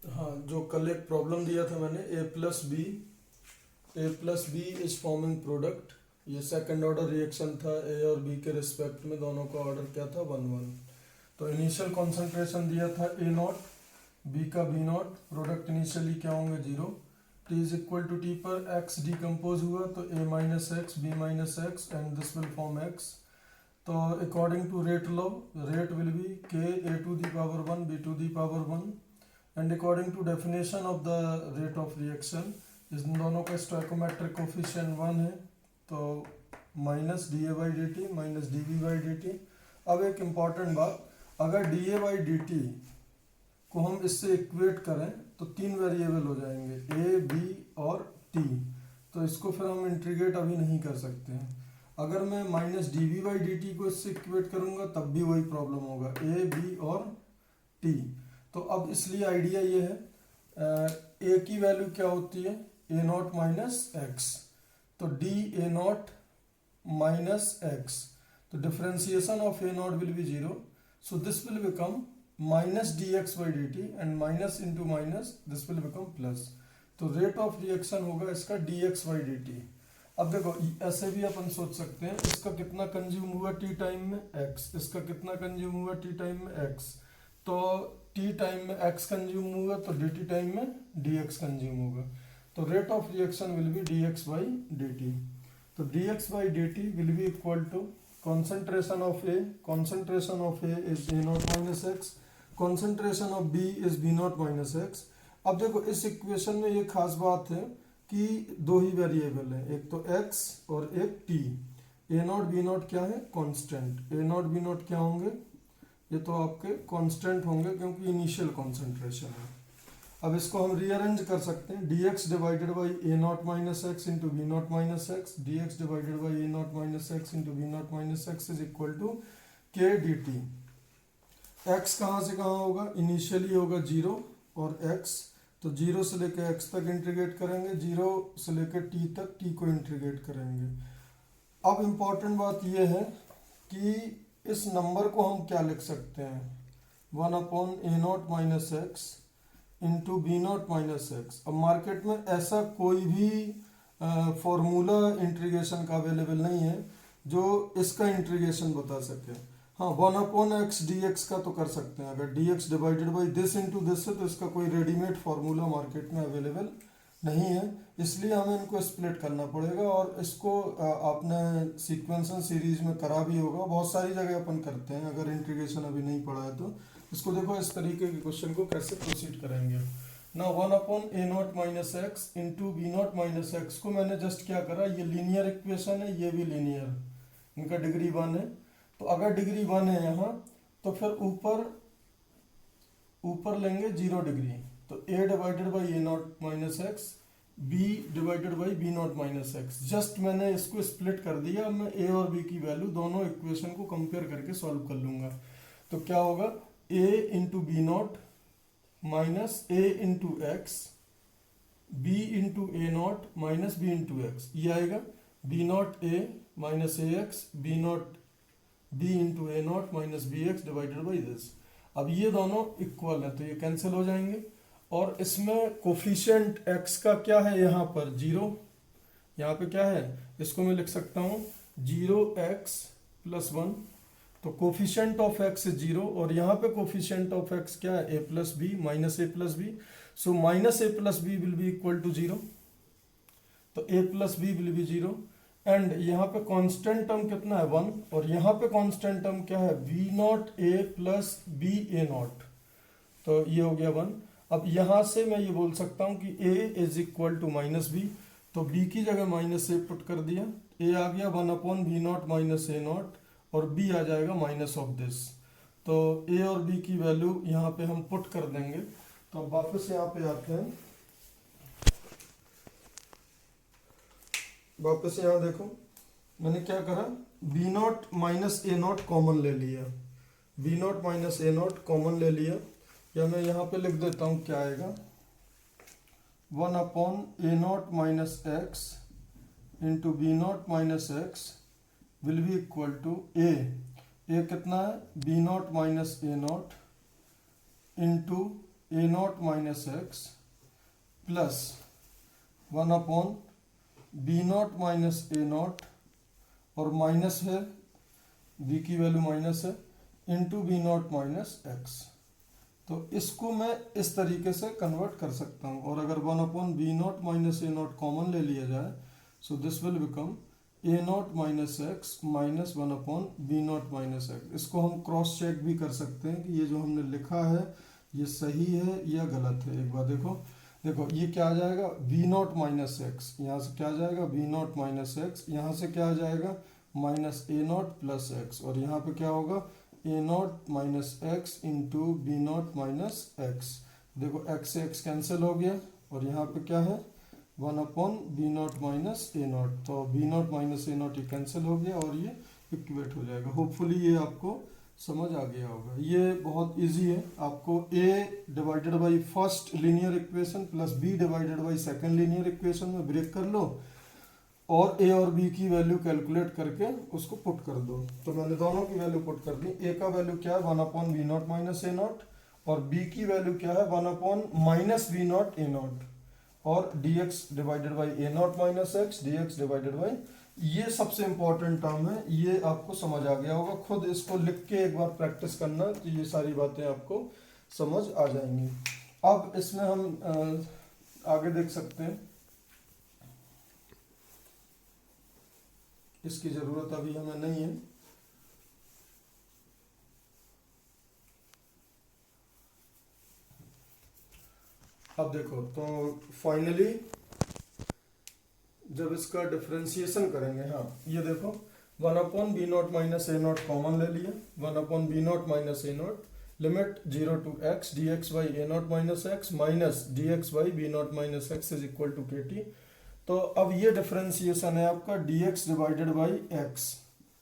हाँ, जो कल एक प्रॉब्लम दिया था मैंने, A plus B is forming product. ये सेकंड ऑर्डर रिएक्शन था, ए और बी के रिस्पेक्ट में दोनों का ऑर्डर क्या था, 1 1। तो इनिशियल कॉन्सेंट्रेशन दिया था ए नॉट, बी का बी नॉट, प्रोडक्ट इनिशियली क्या होंगे 0। T is equal to T पर एक्स डिकम्पोज हुआ तो A minus X, B minus X and this will form X. तो according to rate law, rate will be K A to the power 1 B to the power 1 and according to definition of the rate of reaction, इन दोनों का stoichiometric coefficient 1 है, तो minus d a by D t minus d v by D T. अब एक important बात, अगर d a by D t को हम इससे इक्वेट करें तो 3 वेरिएबल हो जाएंगे, ए बी और टी। तो इसको फिर हम इंटीग्रेट अभी नहीं कर सकते हैं। अगर मैं minus d v by D t को इससे इक्वेट करूंगा तब भी वही प्रॉब्लम होगा, ए बी और टी। तो अब इसलिए आइडिया ये है, ए की वैल्यू क्या होती है, ए नॉट माइनस एक्स, तो D A naught minus X, तो differentiation of A naught will be 0, so this will become minus D x by D T and minus into minus this will become plus. तो rate of reaction होगा इसका D x by D T. अब देखो ऐसे भी अपन सोच सकते हैं, इसका कितना कंज्यूम हुआ टी टाइम में एक्स, इसका कितना कंज्यूम हुआ टी टाइम में एक्स, तो टी टाइम में एक्स कंज्यूम हुआ तो डी टी टाइम में डी एक्स कंज्यूम होगा। तो rate of reaction will be D x by D T. तो D x by D T will be equal to concentration of A is A naught minus x, concentration of B is B naught minus x। अब देखो इस equation में ये खास बात है कि दो ही वेरिएबल है, एक तो x और एक t। A not be not क्या है, constant, A not be not क्या होंगे, ये तो आपके कांस्टेंट होंगे क्योंकि इनिशियल कॉन्सेंट्रेशन है। अब इसको हम रीअरेंज कर सकते हैं, d x divided by A naught minus x into B naught minus x, d x divided by A naught minus x into B naught minus x is equal to k d t. X कहाँ से कहाँ होगा, initially होगा 0 और x, तो 0 से लेकर x तक इंटीग्रेट करेंगे, 0 से लेकर टी तक टी को इंटीग्रेट करेंगे। अब इम्पॉर्टेंट बात यह है कि इस नंबर को हम क्या लिख सकते हैं, 1 अपॉन ए naught minus x into B naught minus x. अब मार्केट में ऐसा कोई भी फॉर्मूला इंटीग्रेशन का अवेलेबल नहीं है जो इसका इंटीग्रेशन बता सके। हाँ, 1 अपॉन एक्स डी एक्स का तो कर सकते हैं, अगर D x divided by this into this है तो इसका कोई रेडीमेड फार्मूला मार्केट में अवेलेबल नहीं है, इसलिए हमें इनको स्प्लिट करना पड़ेगा। और इसको आपने सीक्वेंशियल सीरीज में करा भी होगा, बहुत सारी जगह अपन करते हैं, अगर इंटीग्रेशन अभी नहीं पढ़ा है तो इसको देखो इस तरीके के क्वेश्चन को कैसे प्रोसीड करेंगे ना। 1 अपॉन ए naught minus x into B naught minus x को मैंने जस्ट क्या करा, ये लीनियर इक्वेशन है, ये भी लीनियर, इनका डिग्री 1 है। तो अगर डिग्री 1 है यहाँ तो फिर ऊपर लेंगे 0 डिग्री, तो A divided by A naught minus X, B divided by B naught minus X. Just मैंने इसको स्प्लिट कर दिया, अब मैं ए और बी की वैल्यू दोनों इक्वेशन को कंपेयर करके सॉल्व कर लूंगा। तो क्या होगा, a into B naught minus a into x, b into A naught minus b into x, ये आएगा b naught a minus a x, b naught b into A naught minus b x divided by this. अब ये दोनों equal है तो ये cancel हो जाएंगे, और इसमें कोफिशिएंट x का क्या है, यहाँ पर 0, यहाँ पे क्या है, इसको मैं लिख सकता हूँ 0x प्लस 1। तो कोफिशिएंट ऑफ x इज 0 और यहाँ पे कोफिशिएंट ऑफ x क्या है, a plus b minus a plus b, so minus a plus b will be equal to 0, तो a plus b will be 0। And यहाँ पे constant term कितना है 1, और यहाँ पे कांस्टेंट टर्म क्या है, v naught a plus b a naught, तो ये हो गया 1। अब यहाँ से मैं ये बोल सकता हूँ कि a is equal to minus b, तो b की जगह माइनस ए पुट कर दिया, a आ गया 1 अपॉन बी नॉट माइनस ए नॉट और b आ जाएगा माइनस ऑफ दिस। तो a और b की वैल्यू यहाँ पे हम पुट कर देंगे। तो अब वापस यहाँ पे आते हैं, वापस यहाँ देखो मैंने क्या करा, b नॉट माइनस ए नॉट कॉमन ले लिया, b नॉट माइनस ए नॉट कॉमन ले लिया, या मैं यहाँ पे लिख देता हूँ क्या आएगा, 1 upon A naught minus x into B naught minus X will be equal to A कितना है, बी नॉट माइनस ए नॉट इंटू ए naught minus X plus 1 upon B naught minus ए नॉट, और माइनस है बी की value minus है, into B naught minus X. तो इसको मैं इस तरीके से कन्वर्ट कर सकता हूँ, और अगर 1 अपॉन बी नॉट माइनस ए नॉट कॉमन ले लिया जाए, so this will become a naught minus x minus 1 upon B naught minus x. इसको हम क्रॉस चेक भी कर सकते हैं कि ये जो हमने लिखा है ये सही है या गलत है। एक बार देखो, देखो ये क्या आ जाएगा, बी नॉट माइनस एक्स, यहाँ से क्या आ जाएगा बी नॉट माइनस एक्स, यहाँ से क्या आ जाएगा माइनस ए नॉट प्लस एक्स, और यहाँ पे क्या होगा ए naught minus x into B naught minus X. देखो एक्स से एक्स कैंसिल हो गया, और यहाँ पे क्या है 1 अपॉन बी नॉट माइनस ए नॉट, तो बी नॉट माइनस ए नॉट ये कैंसिल हो गया और ये इक्वेट हो जाएगा। होपफुली ये आपको समझ आ गया होगा। ये बहुत इजी है, आपको A divided by first linear equation plus B divided by second linear equation में ब्रेक कर लो, और ए और बी की वैल्यू कैलकुलेट करके उसको पुट कर दो। तो मैंने दोनों की वैल्यू पुट कर दी। ए का वैल्यू क्या है 1 अपॉन बी नॉट माइनस ए नॉट, और बी की वैल्यू क्या है 1 upon minus b naught a naught, और dx divided by A naught minus x dx divided by, ये सबसे इंपॉर्टेंट टर्म है, ये आपको समझ आ गया होगा। खुद इसको लिख के एक बार प्रैक्टिस करना, तो ये सारी बातें आपको समझ आ जाएंगी। अब इसमें हम आगे देख सकते हैं, इसकी जरूरत अभी हमें नहीं है। अब देखो, तो फाइनली जब इसका डिफरेंशिएशन करेंगे, हाँ ये देखो 1 अपॉन बी नॉट माइनस ए नॉट कॉमन ले लिया, 1 upon B naught minus A naught, limit 0 to x d x by A naught minus x minus D x by B naught minus x is equal to k t. तो अब ये differentiation है आपका dx divided by x,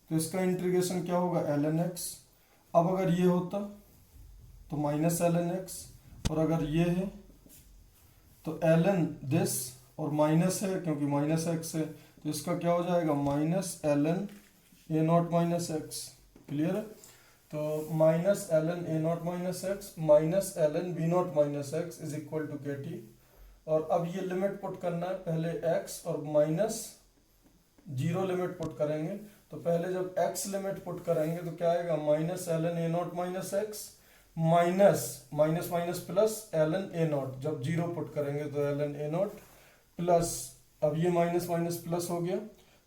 तो इसका integration क्या होगा ln x। अब अगर ये होता तो माइनस ln x, और अगर ये है तो ln दिस, और माइनस है क्योंकि माइनस x है, तो इसका क्या हो जाएगा minus ln a naught minus x. Clear है? तो minus ln a naught minus x minus ln b naught minus x is equal to k t. और अब ये लिमिट पुट करना है, पहले x और माइनस 0 लिमिट पुट करेंगे। तो पहले जब x लिमिट पुट करेंगे तो क्या आएगा minus ln a naught minus x minus minus minus plus ln a not, जब 0 पुट करेंगे तो ln ए नॉट प्लस, अब ये माइनस माइनस प्लस हो गया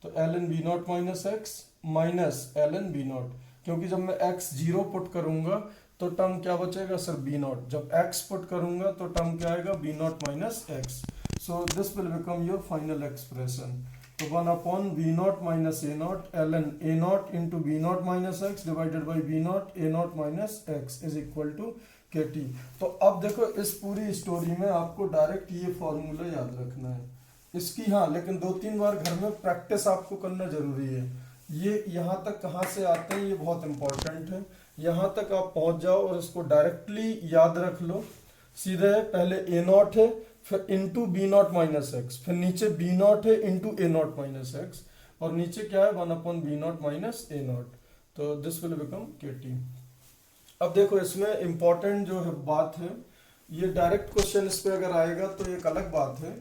तो ln b naught minus x minus ln b naught, क्योंकि जब मैं x 0 पुट करूंगा तो टर्म क्या बचेगा सर बी नॉट, जब x पुट करूंगा तो टर्म क्या आएगा b naught minus x. So this will become your final expression. तो 1 upon B naught minus A naught ln a naught into B naught minus x divided by B naught a naught minus x is equal to k t. तो अब देखो इस पूरी story में आपको direct ये formula याद रखना है इसकी, हाँ लेकिन 2-3 बार घर में प्रैक्टिस आपको करना जरूरी है। ये यहाँ तक कहाँ से आते हैं ये बहुत इंपॉर्टेंट है, यहाँ तक आप पहुँच जाओ और इसको डायरेक्टली याद रख लो। सीधे पहले ए नॉट है, फिर into B naught minus x, फिर नीचे बी नॉट है इंटू ए नॉट माइनस एक्स, और नीचे क्या है 1 अपॉन बी नॉट माइनस ए नॉट। तो this will become k t. अब देखो इसमें इंपॉर्टेंट जो है बात है, ये डायरेक्ट क्वेश्चन इस पे अगर आएगा तो एक अलग बात है,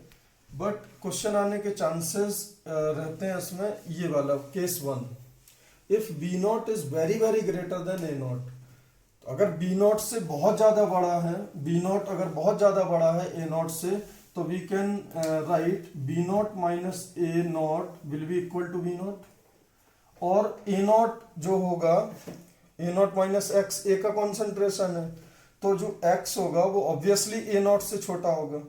बट क्वेश्चन आने के चांसेस रहते हैं इसमें। ये वाला case 1, if b naught is very very greater than a naught, अगर बी नॉट से बहुत ज्यादा बड़ा है, बी नॉट अगर बहुत ज्यादा बड़ा है ए नॉट से, तो we can write b naught minus A naught will be equal to b naught, और ए नॉट जो होगा ए नॉट माइनस एक्स, ए का कॉन्सेंट्रेशन है तो जो एक्स होगा वो ऑब्वियसली ए नॉट से छोटा होगा।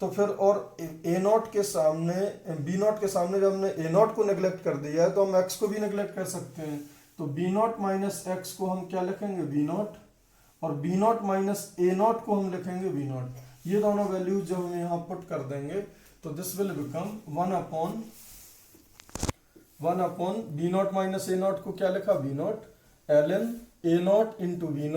तो फिर और ए नॉट के सामने बी नॉट के सामने जब हमने ए नॉट को नेग्लेक्ट कर दिया है तो हम एक्स को भी नेग्लेक्ट कर सकते हैं। तो बी नॉट माइनस एक्स को हम क्या लिखेंगे बी नॉट, और बी नॉट माइनस ए नॉट को हम लिखेंगे बी नॉट। ये दोनों वैल्यूज जब हम यहाँ पुट कर देंगे तो this will become 1 upon B naught minus A naught को क्या लिखा b naught ln a naught into v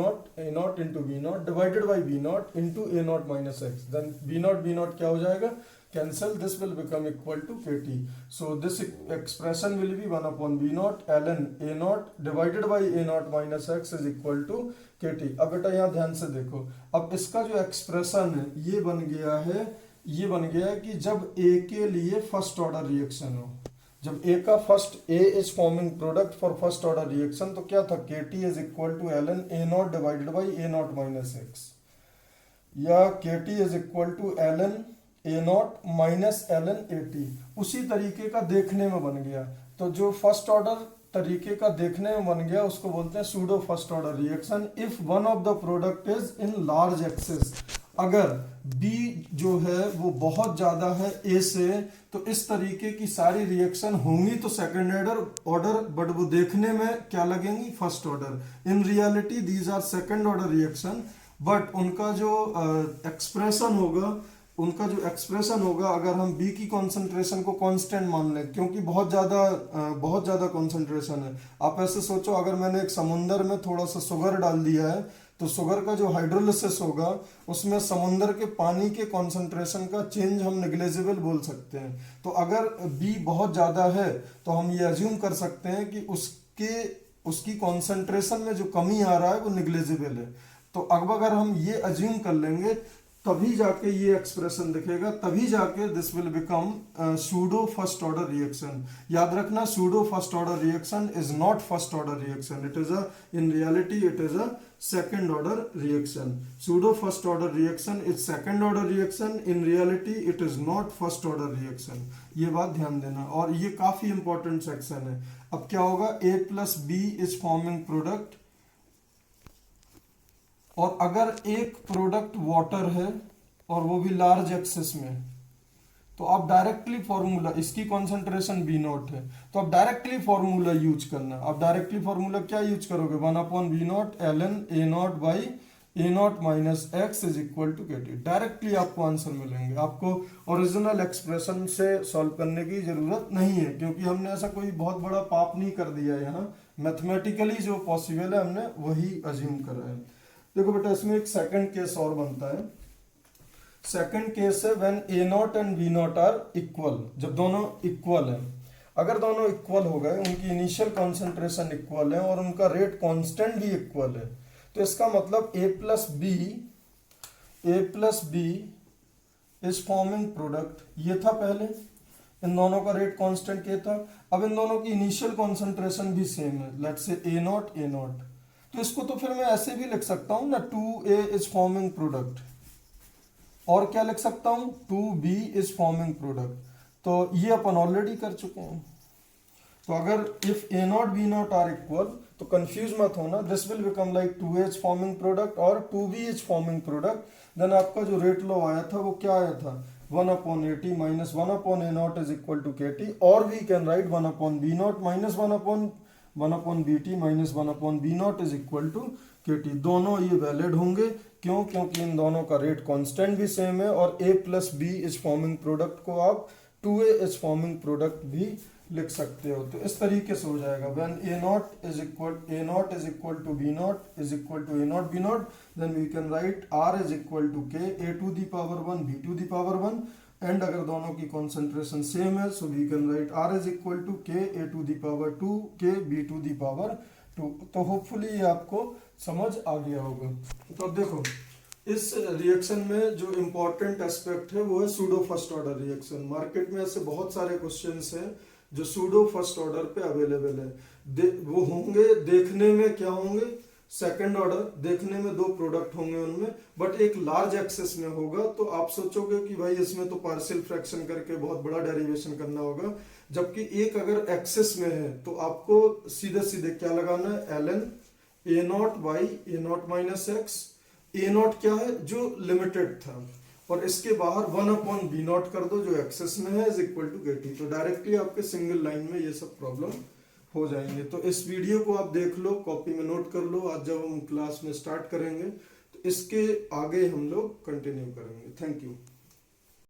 naught divided by v naught into A naught minus x, then v naught क्या हो जाएगा, cancel, this will become equal to kt. So this expression will be 1 upon v naught ln a naught divided by a naught minus x is equal to kt. अब बेटा यहाँ ध्यान से देखो, अब इसका जो एक्सप्रेशन है ये बन गया है कि जब a के लिए फर्स्ट ऑर्डर रिएक्शन हो, जब a का first a is forming product for first order reaction, तो क्या था, kt is equal to ln a naught divided by a naught minus x, या kt is equal to ln a naught minus l n a t. उसी तरीके का देखने में बन गया, तो जो फर्स्ट ऑर्डर तरीके का देखने में बन गया उसको बोलते हैं pseudo first order reaction if one of the product is in large access. अगर B जो है वो बहुत ज्यादा है A से, तो इस तरीके की सारी रिएक्शन होंगी तो सेकेंड ऑर्डर, बट वो देखने में क्या लगेंगी, first order. In reality these are second order reaction, but उनका जो एक्सप्रेशन होगा अगर हम B की कॉन्सेंट्रेशन को कांस्टेंट मान लें, क्योंकि बहुत ज्यादा कॉन्सेंट्रेशन है। आप ऐसे सोचो, अगर मैंने एक समुंदर में थोड़ा सा शुगर डाल दिया है, तो शुगर का जो हाइड्रोलिसिस होगा उसमें समुंदर के पानी के कॉन्सेंट्रेशन का चेंज हम नेग्लिजिबल बोल सकते हैं। तो अगर B बहुत ज्यादा है तो हम ये अज्यूम कर सकते हैं कि उसकी कॉन्सेंट्रेशन में जो कमी आ रहा है वो नेग्लिजिबल है। तो अब अगर हम ये अज्यूम कर लेंगे तभी जाके ये एक्सप्रेशन दिखेगा, तभी जाके this will become pseudo first order reaction. याद रखना, pseudo first order reaction is not first order reaction, it is in reality it is a second order reaction. Pseudo first order reaction is second order reaction, in reality it is not first order reaction. ये बात ध्यान देना, और ये काफी important section है। अब क्या होगा, A plus B is forming product, और अगर एक प्रोडक्ट वाटर है और वो भी लार्ज एक्सेस में, तो आप डायरेक्टली फॉर्मूला, इसकी कॉन्सेंट्रेशन B नॉट है, तो आप डायरेक्टली फॉर्मूला यूज करना। आप डायरेक्टली फॉर्मूला क्या यूज करोगे, 1 upon V naught ln A naught by A naught minus x is equal to kt। Directly आपको आंसर मिलेंगे, आपको ओरिजिनल एक्सप्रेशन से सॉल्व करने की जरूरत नहीं है, क्योंकि हमने ऐसा कोई बहुत बड़ा पाप नहीं कर दिया यहाँ। मैथमेटिकली जो पॉसिबल है हमने वही अज्यूम करा है। देखो बेटा, इसमें एक सेकंड केस और बनता है। सेकंड केस है when a naught and b naught are equal, जब दोनों इक्वल हैं। अगर दोनों इक्वल हो गए, उनकी इनिशियल कॉन्सेंट्रेशन इक्वल है और उनका रेट कांस्टेंट भी इक्वल है, तो इसका मतलब A plus B is forming product, ये था पहले, इन दोनों का रेट कांस्टेंट क्या था। अब इन दोनों की इनिशियल कॉन्सेंट्रेशन भी सेम है, लेट्स से ए नॉट, तो इसको तो फिर मैं ऐसे भी लिख सकता हूं ना, 2A इज फॉर्मिंग प्रोडक्ट, और क्या लिख सकता हूं, 2B इज फॉर्मिंग प्रोडक्ट। तो ये अपन ऑलरेडी कर चुके हैं। तो अगर if A not B naught are equal, तो कंफ्यूज मत होना, this will become like 2A is forming product और 2B is forming product. Then आपका जो रेट लॉ आया था वो क्या आया था, 1 upon AT minus 1 upon A not is equal to KT, और we can write 1 upon B naught minus 1 upon BT minus 1 upon B not is equal to KT। दोनों ये वैलिड होंगे, क्यों, क्योंकि इन दोनों का रेट कांस्टेंट भी सेम है, और A plus B is forming product को आप 2A इज फॉर्मिंग प्रोडक्ट भी लिख सकते हो। तो इस तरीके से हो जाएगा, when A not is equal to B not is equal to A not B not, then we can write R is equal to K A to the power 1 B to the power 1, and अगर दोनों की concentration same है, so we can write R is equal to K A to the power 2 K B to the power 2। तो hopefully ये आपको समझ आ गया होगा। तो अब देखो, इस रिएक्शन में जो इम्पोर्टेंट एस्पेक्ट है वो है pseudo first order reaction. Market में ऐसे बहुत सारे क्वेश्चंस हैं जो सूडो फर्स्ट ऑर्डर पे अवेलेबल है। वो होंगे, देखने में क्या होंगे, सेकंड ऑर्डर, देखने में 2 प्रोडक्ट होंगे उनमें, बट एक लार्ज एक्सेस में होगा। तो आप सोचोगे कि भाई इसमें तो पार्शियल फ्रैक्शन करके बहुत बड़ा डेरिवेशन करना होगा, जबकि एक अगर एक्सेस में है तो आपको सीधे सीधे क्या लगाना है, ln A naught by A naught minus x. A not क्या है, जो लिमिटेड था, और इसके बाहर 1 अपॉन B नॉट कर दो जो एक्सेस में है, इज इक्वल टू KT। तो डायरेक्टली आपके सिंगल लाइन में ये सब प्रॉब्लम हो जाएंगे। तो इस वीडियो को आप देख लो, कॉपी में नोट कर लो। आज जब हम क्लास में स्टार्ट करेंगे तो इसके आगे हम लोग कंटिन्यू करेंगे। Thank you.